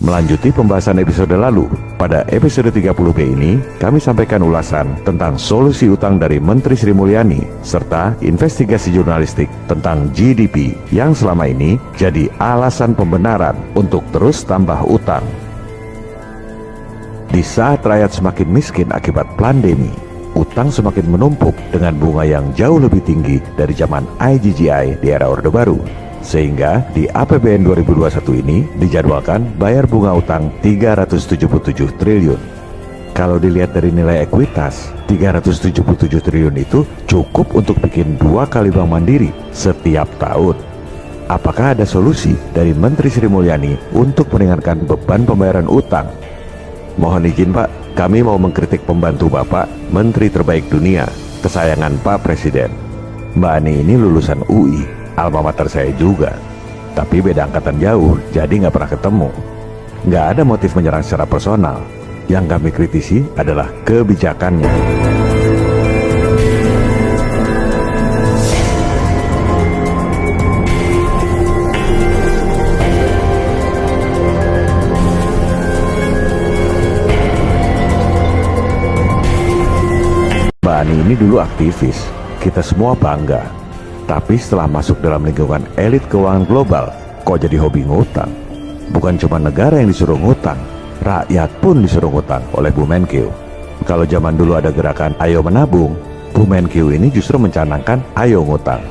Melanjuti pembahasan episode lalu, pada episode 30B ini, kami sampaikan ulasan tentang solusi utang dari Menteri Sri Mulyani, serta investigasi jurnalistik tentang GDP yang selama ini jadi alasan pembenaran untuk terus tambah utang. Di saat rakyat semakin miskin akibat pandemi, utang semakin menumpuk dengan bunga yang jauh lebih tinggi dari zaman IGGI di era Orde Baru. Sehingga di APBN 2021 ini dijadwalkan bayar bunga utang 377 triliun. Kalau dilihat dari nilai ekuitas, 377 triliun itu cukup untuk bikin 2 kali bank mandiri setiap tahun. Apakah ada solusi dari Menteri Sri Mulyani untuk meringankan beban pembayaran utang? Mohon izin Pak, kami mau mengkritik pembantu Bapak, Menteri terbaik dunia, kesayangan Pak Presiden. Mbak Ani ini lulusan UI, alma mater saya juga, tapi beda angkatan jauh, jadi nggak pernah ketemu. Nggak ada motif menyerang secara personal. Yang kami kritisi adalah kebijakannya. Mbak Ani ini dulu aktivis, kita semua bangga. Tapi setelah masuk dalam lingkungan elit keuangan global, kok jadi hobi ngutang? Bukan cuma negara yang disuruh ngutang, rakyat pun disuruh ngutang oleh Bu Menkeu. Kalau zaman dulu ada gerakan ayo menabung, Bu Menkeu ini justru mencanangkan ayo ngutang.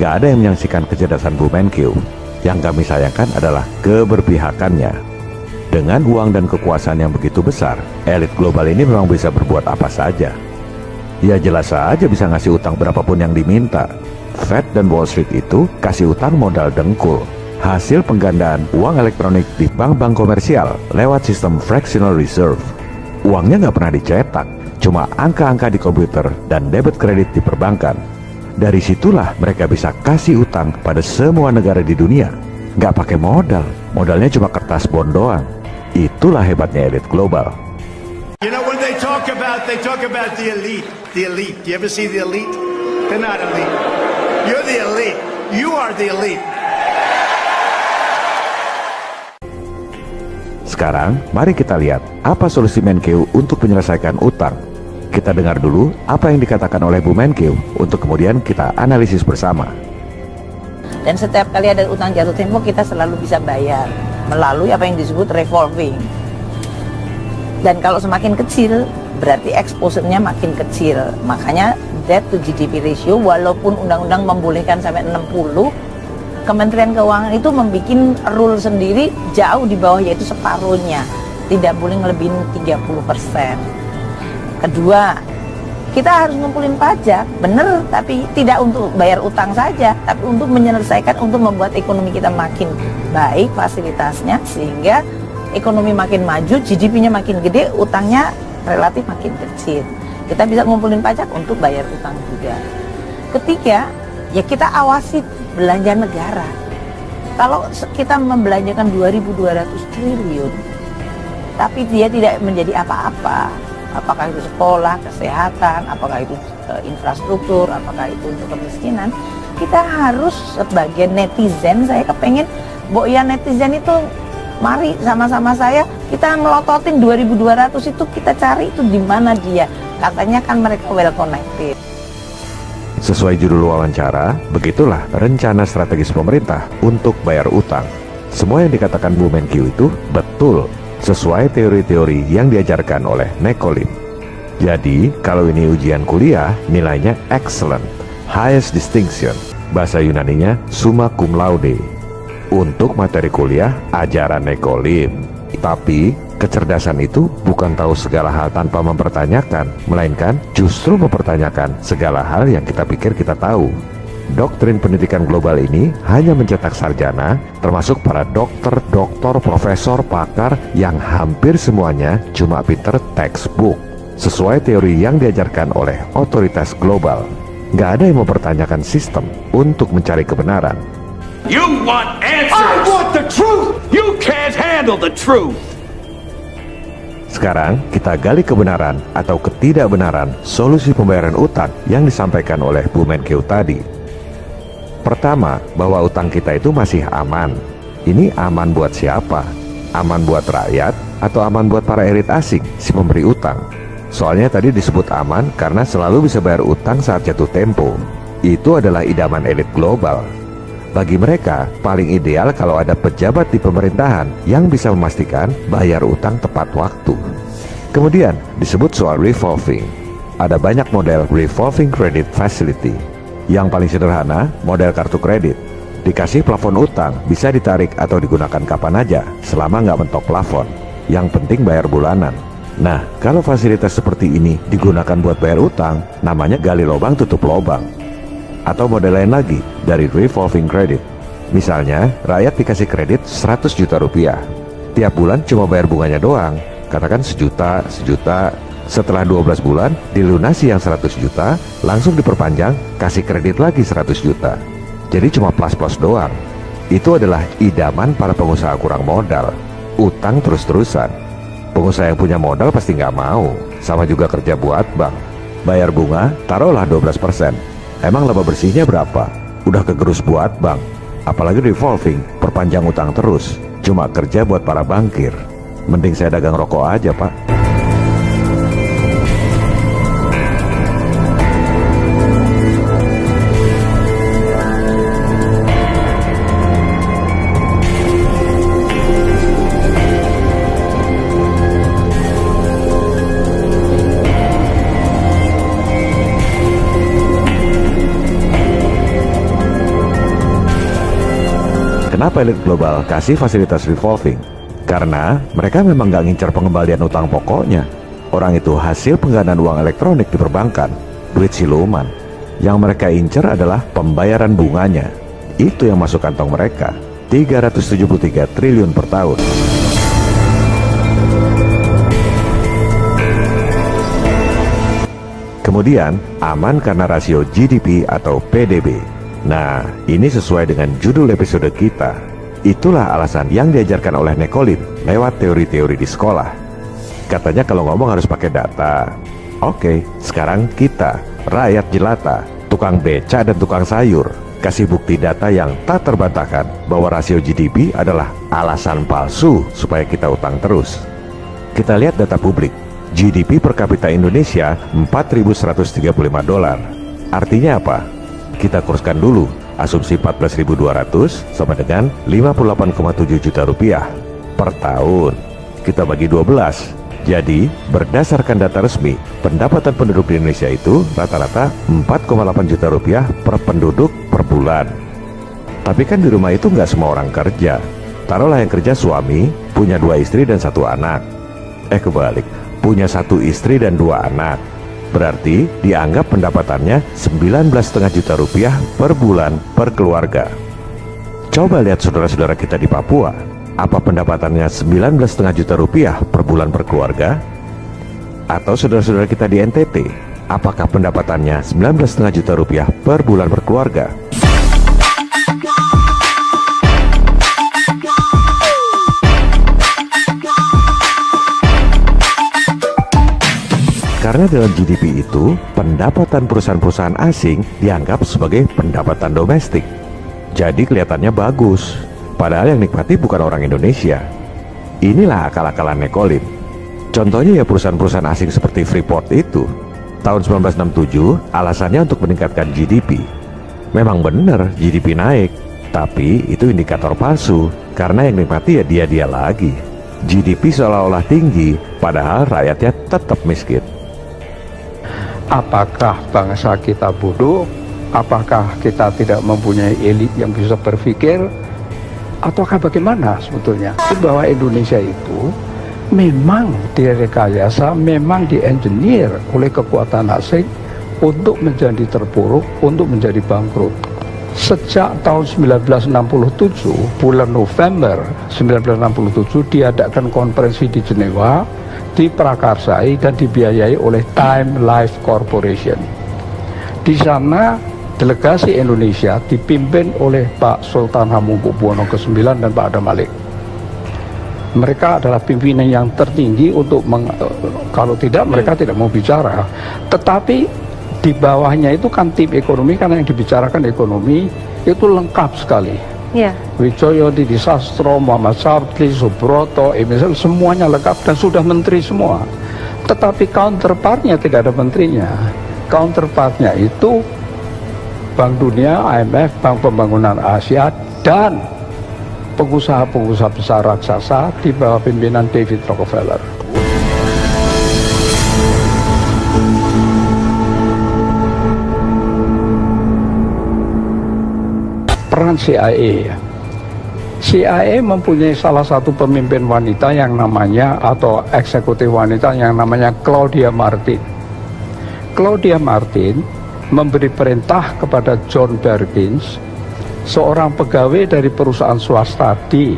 Gak ada yang menyaksikan kecerdasan Bu Menkeu. Yang kami sayangkan adalah keberpihakannya. Dengan uang dan kekuasaan yang begitu besar, elit global ini memang bisa berbuat apa saja. Ya jelas saja bisa ngasih utang berapapun yang diminta. Fed dan Wall Street itu kasih utang modal dengkul, hasil penggandaan uang elektronik di bank-bank komersial lewat sistem fractional reserve. Uangnya nggak pernah dicetak, cuma angka-angka di komputer dan debit kredit di perbankan. Dari situlah mereka bisa kasih utang pada semua negara di dunia. Nggak pakai modal, modalnya cuma kertas bond doang. Itulah hebatnya elit global. You know, when they talk about the elite. The elite. Do you ever see the elite? They're not elite. You're the elite. You are the elite. Sekarang, mari kita lihat apa solusi Menkeu untuk menyelesaikan utang. Kita dengar dulu apa yang dikatakan oleh Bu Menkeu untuk kemudian kita analisis bersama. Dan setiap kali ada utang jatuh tempo kita selalu bisa bayar melalui apa yang disebut revolving. Dan kalau semakin kecil berarti exposure-nya makin kecil. Makanya debt to GDP ratio walaupun undang-undang membolehkan sampai 60, Kementerian Keuangan itu membuat rule sendiri jauh di bawah, yaitu separuhnya. Tidak boleh ngelebihin 30%. Kedua, kita harus ngumpulin pajak, bener, tapi tidak untuk bayar utang saja, tapi untuk menyelesaikan, untuk membuat ekonomi kita makin baik fasilitasnya, sehingga ekonomi makin maju, GDP-nya makin gede, utangnya relatif makin kecil. Kita bisa ngumpulin pajak untuk bayar utang juga. Ketiga, ya kita awasi belanja negara. Kalau kita membelanjakan 2.200 triliun, tapi dia tidak menjadi apa-apa, apakah itu sekolah, kesehatan, apakah itu infrastruktur, apakah itu untuk kemiskinan, kita harus sebagai netizen, saya kepengen, ya netizen itu mari sama-sama saya kita melototin 2.200 itu, kita cari itu di mana dia. Katanya kan mereka well connected. Sesuai judul wawancara, begitulah rencana strategis pemerintah untuk bayar utang. Semua yang dikatakan Bu Menkeu itu betul, sesuai teori-teori yang diajarkan oleh Nekolim. Jadi, kalau ini ujian kuliah, nilainya excellent, highest distinction. Bahasa Yunaninya summa cum laude. Untuk materi kuliah, ajaran Nekolim. Tapi, kecerdasan itu bukan tahu segala hal tanpa mempertanyakan, melainkan justru mempertanyakan segala hal yang kita pikir kita tahu. Doktrin pendidikan global ini hanya mencetak sarjana, termasuk para dokter, profesor, pakar yang hampir semuanya cuma pinter textbook, sesuai teori yang diajarkan oleh otoritas global. Gak ada yang mempertanyakan sistem untuk mencari kebenaran. You want answers! I want the truth! You can't handle the truth! Sekarang kita gali kebenaran atau ketidakbenaran solusi pembayaran utang yang disampaikan oleh Bu Menkeu tadi. Pertama, bahwa utang kita itu masih aman. Ini aman buat siapa? Aman buat rakyat atau aman buat para elit asing si pemberi utang? Soalnya tadi disebut aman karena selalu bisa bayar utang saat jatuh tempo. Itu adalah idaman elit global. Bagi mereka, paling ideal kalau ada pejabat di pemerintahan yang bisa memastikan bayar utang tepat waktu. Kemudian disebut soal revolving. Ada banyak model revolving credit facility. Yang paling sederhana, model kartu kredit. Dikasih plafon utang, bisa ditarik atau digunakan kapan aja, selama nggak mentok plafon. Yang penting bayar bulanan. Nah, kalau fasilitas seperti ini digunakan buat bayar utang, namanya gali lubang tutup lubang. Atau model lain lagi, dari revolving credit. Misalnya, rakyat dikasih kredit 100 juta rupiah. Tiap bulan cuma bayar bunganya doang, katakan sejuta. Setelah 12 bulan, dilunasi yang 100 juta, langsung diperpanjang, kasih kredit lagi 100 juta. Jadi cuma plus-plus doang. Itu adalah idaman para pengusaha kurang modal. Utang terus-terusan. Pengusaha yang punya modal pasti nggak mau. Sama juga kerja buat bank. Bayar bunga, taruhlah 12%. Emang laba bersihnya berapa? Udah kegerus buat bank. Apalagi revolving, perpanjang utang terus. Cuma kerja buat para bankir. Mending saya dagang rokok aja, Pak. Kenapa elit global kasih fasilitas revolving? Karena mereka memang nggak ngincer pengembalian utang pokoknya. Orang itu hasil penggandaan uang elektronik di perbankan, duit siluman. Yang mereka incer adalah pembayaran bunganya. Itu yang masuk kantong mereka, 373 triliun per tahun. Kemudian, aman karena rasio GDP atau PDB. Nah, ini sesuai dengan judul episode kita. Itulah alasan yang diajarkan oleh Nekolin lewat teori-teori di sekolah. Katanya kalau ngomong harus pakai data. Oke, sekarang kita, rakyat jelata, tukang beca dan tukang sayur, kasih bukti data yang tak terbantahkan bahwa rasio GDP adalah alasan palsu supaya kita utang terus. Kita lihat data publik. GDP per kapita Indonesia $4.135. Artinya apa? Kita kurskan dulu, asumsi 14.200 sama dengan 58,7 juta rupiah per tahun. Kita bagi 12. Jadi, berdasarkan data resmi, pendapatan penduduk di Indonesia itu rata-rata 4,8 juta rupiah per penduduk per bulan. Tapi kan di rumah itu nggak semua orang kerja. Taruhlah yang kerja suami, punya 2 istri dan 1 anak. Kebalik, punya 1 istri dan 2 anak. Berarti dianggap pendapatannya 19,5 juta rupiah per bulan per keluarga. Coba lihat saudara-saudara kita di Papua. Apa pendapatannya 19,5 juta rupiah per bulan per keluarga? Atau saudara-saudara kita di NTT, apakah pendapatannya 19,5 juta rupiah per bulan per keluarga? Karena dalam GDP itu, pendapatan perusahaan-perusahaan asing dianggap sebagai pendapatan domestik. Jadi kelihatannya bagus, padahal yang nikmati bukan orang Indonesia. Inilah akal-akalan Nekolin. Contohnya ya perusahaan-perusahaan asing seperti Freeport itu. Tahun 1967, alasannya untuk meningkatkan GDP. Memang benar GDP naik, tapi itu indikator palsu, karena yang nikmati ya dia-dia lagi. GDP seolah-olah tinggi, padahal rakyatnya tetap miskin. Apakah bangsa kita bodoh? Apakah kita tidak mempunyai elit yang bisa berpikir? Ataukah bagaimana sebetulnya? Bahwa Indonesia itu memang direkayasa, memang diengineer oleh kekuatan asing untuk menjadi terpuruk, untuk menjadi bangkrut. Sejak tahun 1967, bulan November 1967 diadakan konferensi di Jenewa, diprakarsai dan dibiayai oleh Time Life Corporation. Di sana delegasi Indonesia dipimpin oleh Pak Sultan Hamengkubuwono ke-9 dan Pak Adam Malik. Mereka adalah pimpinan yang tertinggi untuk kalau tidak mereka tidak mau bicara. Tetapi di bawahnya itu kan tim ekonomi, karena yang dibicarakan ekonomi itu lengkap sekali. Iya. Wijoyo, Didi Sastro, Muhammad Sabti, Subroto, Emerson, semuanya lengkap dan sudah menteri semua. Tetapi counterpartnya tidak ada menterinya. Counterpartnya itu Bank Dunia, IMF, Bank Pembangunan Asia, dan pengusaha-pengusaha besar raksasa di bawah pimpinan David Rockefeller. Peran CIA. CIA mempunyai salah satu pemimpin wanita yang namanya, atau eksekutif wanita yang namanya Claudia Martin. Claudia Martin memberi perintah kepada John Perkins, seorang pegawai dari perusahaan swasta di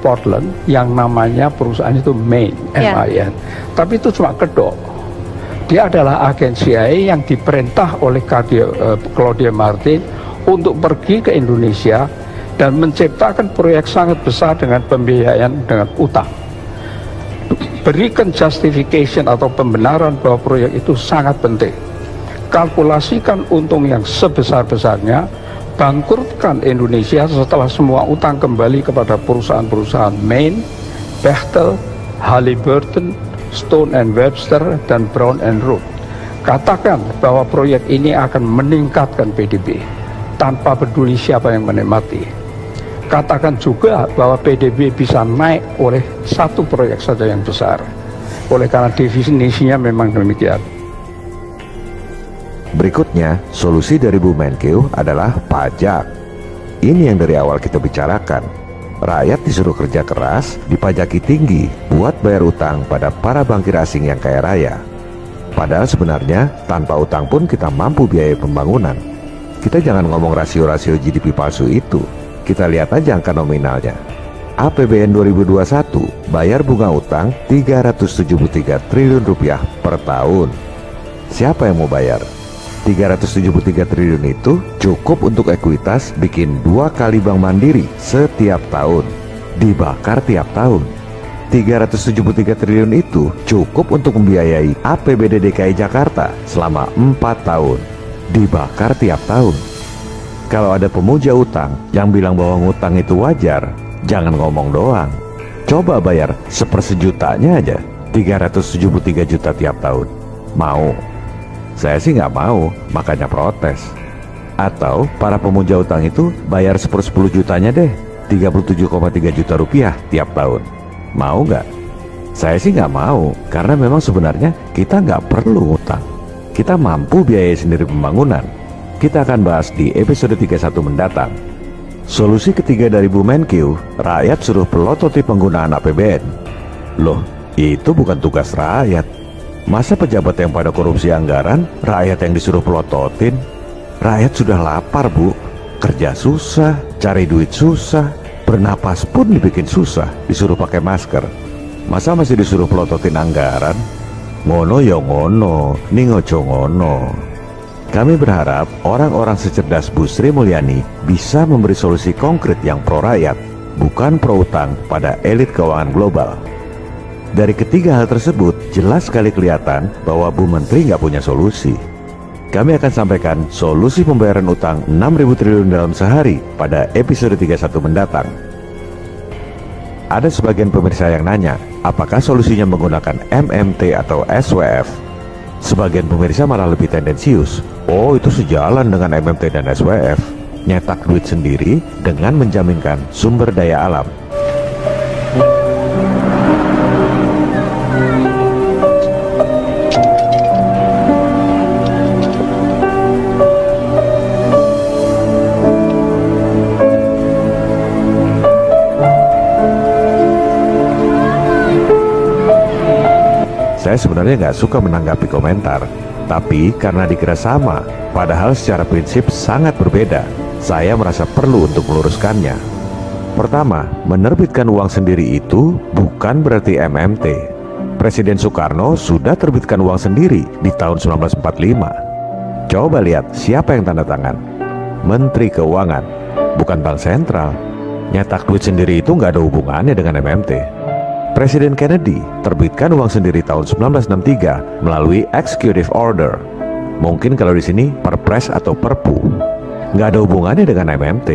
Portland, yang namanya perusahaan itu Main, MIN. Tapi itu cuma kedok. Dia adalah agen CIA yang diperintah oleh Claudia Martin untuk pergi ke Indonesia dan menciptakan proyek sangat besar dengan pembiayaan dengan utang. Berikan justification atau pembenaran bahwa proyek itu sangat penting. Kalkulasikan untung yang sebesar-besarnya, bangkrutkan Indonesia setelah semua utang kembali kepada perusahaan-perusahaan Main, Bechtel, Halliburton, Stone and Webster, dan Brown and Root. Katakan bahwa proyek ini akan meningkatkan PDB tanpa peduli siapa yang menikmati. Katakan juga bahwa PDB bisa naik oleh satu proyek saja yang besar. Oleh karena definisinya memang demikian. Berikutnya, solusi dari Bu Menkeu adalah pajak. Ini yang dari awal kita bicarakan. Rakyat disuruh kerja keras, dipajaki tinggi buat bayar utang pada para bankir asing yang kaya raya. Padahal sebenarnya tanpa utang pun kita mampu biaya pembangunan. Kita jangan ngomong rasio-rasio GDP palsu itu. Kita lihat aja angka nominalnya. APBN 2021 bayar bunga utang 373 triliun rupiah per tahun. Siapa yang mau bayar? 373 triliun itu cukup untuk ekuitas bikin 2 kali bank mandiri setiap tahun. Dibakar tiap tahun. 373 triliun itu cukup untuk membiayai APBD DKI Jakarta selama 4 tahun. Dibakar tiap tahun. Kalau ada pemuja utang yang bilang bahwa ngutang itu wajar, jangan ngomong doang. Coba bayar 1/100.000-nya aja, 373 juta tiap tahun. Mau? Saya sih nggak mau, makanya protes. Atau para pemuja utang itu bayar 1/10 jutanya deh, 37,3 juta rupiah tiap tahun. Mau nggak? Saya sih nggak mau, karena memang sebenarnya kita nggak perlu utang. Kita mampu biayai sendiri pembangunan. Kita akan bahas di episode 31 mendatang. Solusi ketiga dari Bu Menkeu, rakyat suruh pelototi penggunaan APBN. Loh, itu bukan tugas rakyat. Masa pejabat yang pada korupsi anggaran, rakyat yang disuruh pelototin? Rakyat sudah lapar, Bu. Kerja susah, cari duit susah, bernapas pun dibikin susah, disuruh pakai masker. Masa masih disuruh pelototin anggaran? Ngono ya ngono, ningojo ngono. Kami berharap orang-orang secerdas Bu Sri Mulyani bisa memberi solusi konkret yang pro rakyat, bukan pro utang pada elit keuangan global. Dari ketiga hal tersebut, jelas sekali kelihatan bahwa Bu Menteri nggak punya solusi. Kami akan sampaikan solusi pembayaran utang 6.000 triliun dalam sehari pada episode 31 mendatang. Ada sebagian pemirsa yang nanya, apakah solusinya menggunakan MMT atau SWF? Sebagian pemirsa malah lebih tendensius. Oh, itu sejalan dengan MMT dan SWF. Nyetak duit sendiri dengan menjaminkan sumber daya alam. Saya sebenarnya nggak suka menanggapi komentar, tapi karena dikira sama, padahal secara prinsip sangat berbeda, saya merasa perlu untuk meluruskannya. Pertama, menerbitkan uang sendiri itu bukan berarti MMT. Presiden Soekarno sudah terbitkan uang sendiri di tahun 1945. Coba lihat siapa yang tanda tangan. Menteri Keuangan, bukan Bank Sentral. Nyetak duit sendiri itu nggak ada hubungannya dengan MMT. Presiden Kennedy terbitkan uang sendiri tahun 1963 melalui Executive Order. Mungkin kalau di sini Perpres atau Perpu. nggak ada hubungannya dengan MMT.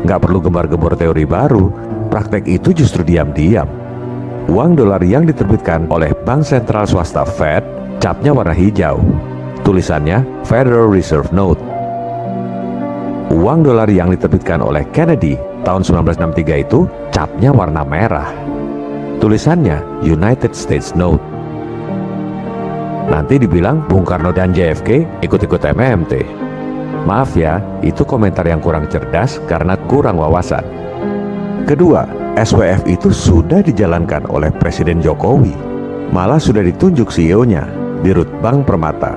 Nggak perlu gembar-gembor teori baru, praktek itu justru diam-diam. Uang dolar yang diterbitkan oleh bank sentral swasta Fed, capnya warna hijau. Tulisannya Federal Reserve Note. Uang dolar yang diterbitkan oleh Kennedy tahun 1963 itu capnya warna merah. Tulisannya United States Note. Nanti dibilang Bung Karno dan JFK ikut-ikut MMT. Maaf ya, itu komentar yang kurang cerdas karena kurang wawasan. Kedua, SWF itu sudah dijalankan oleh Presiden Jokowi. Malah sudah ditunjuk CEO-nya, Dirut Bank Permata.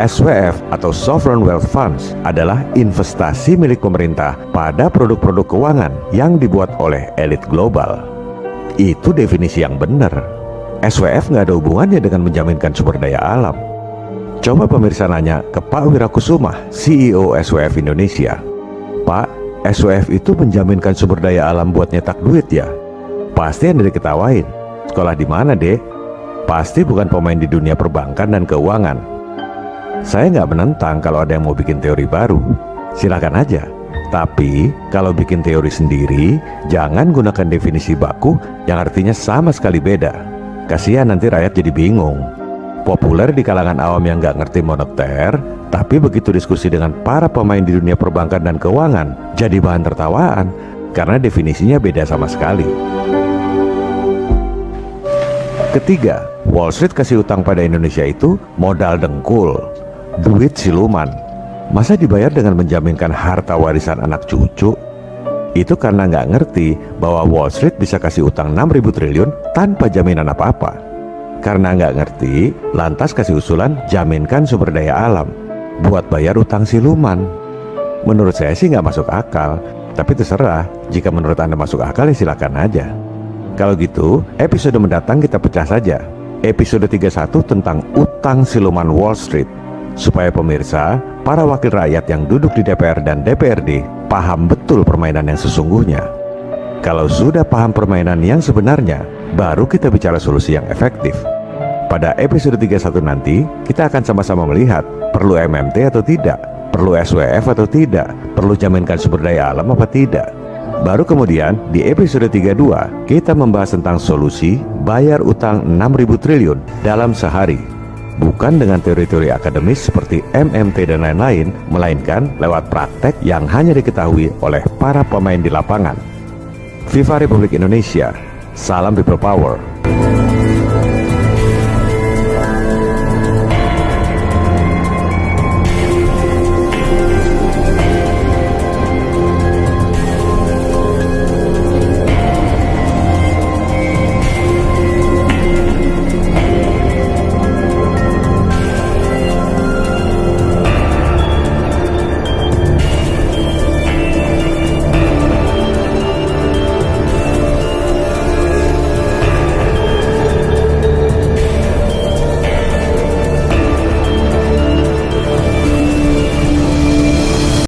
SWF atau Sovereign Wealth Funds adalah investasi milik pemerintah pada produk-produk keuangan yang dibuat oleh elit global. Itu definisi yang benar. SWF nggak ada hubungannya dengan menjaminkan sumber daya alam. Coba pemirsa nanya ke Pak Wirakusuma, CEO SWF Indonesia. Pak, SWF itu menjaminkan sumber daya alam buat nyetak duit ya? Pasti Anda diketawain. Sekolah di mana, Dek? Pasti bukan pemain di dunia perbankan dan keuangan. Saya nggak menentang kalau ada yang mau bikin teori baru. Silakan aja. Tapi kalau bikin teori sendiri, jangan gunakan definisi baku yang artinya sama sekali beda. Kasihan nanti rakyat jadi bingung. Populer di kalangan awam yang nggak ngerti moneter, tapi begitu diskusi dengan para pemain di dunia perbankan dan keuangan, jadi bahan tertawaan karena definisinya beda sama sekali. Ketiga, Wall Street kasih utang pada Indonesia itu modal dengkul, duit siluman. Masa dibayar dengan menjaminkan harta warisan anak cucu? Itu karena nggak ngerti bahwa Wall Street bisa kasih utang 6.000 triliun tanpa jaminan apa-apa. Karena nggak ngerti, lantas kasih usulan jaminkan sumber daya alam buat bayar utang siluman. Menurut saya sih nggak masuk akal, tapi terserah. Jika menurut Anda masuk akal ya silakan aja. Kalau gitu, episode mendatang kita pecah saja. Episode 31 tentang utang siluman Wall Street. Supaya pemirsa, para wakil rakyat yang duduk di DPR dan DPRD paham betul permainan yang sesungguhnya. Kalau sudah paham permainan yang sebenarnya, baru kita bicara solusi yang efektif. Pada episode 31 nanti, kita akan sama-sama melihat perlu MMT atau tidak, perlu SWF atau tidak, perlu jaminkan sumber daya alam apa tidak. Baru kemudian di episode 32, kita membahas tentang solusi bayar utang 6.000 triliun dalam sehari. Bukan dengan teori-teori akademis seperti MMT dan lain-lain, melainkan lewat praktek yang hanya diketahui oleh para pemain di lapangan. Viva Republik Indonesia, salam people power.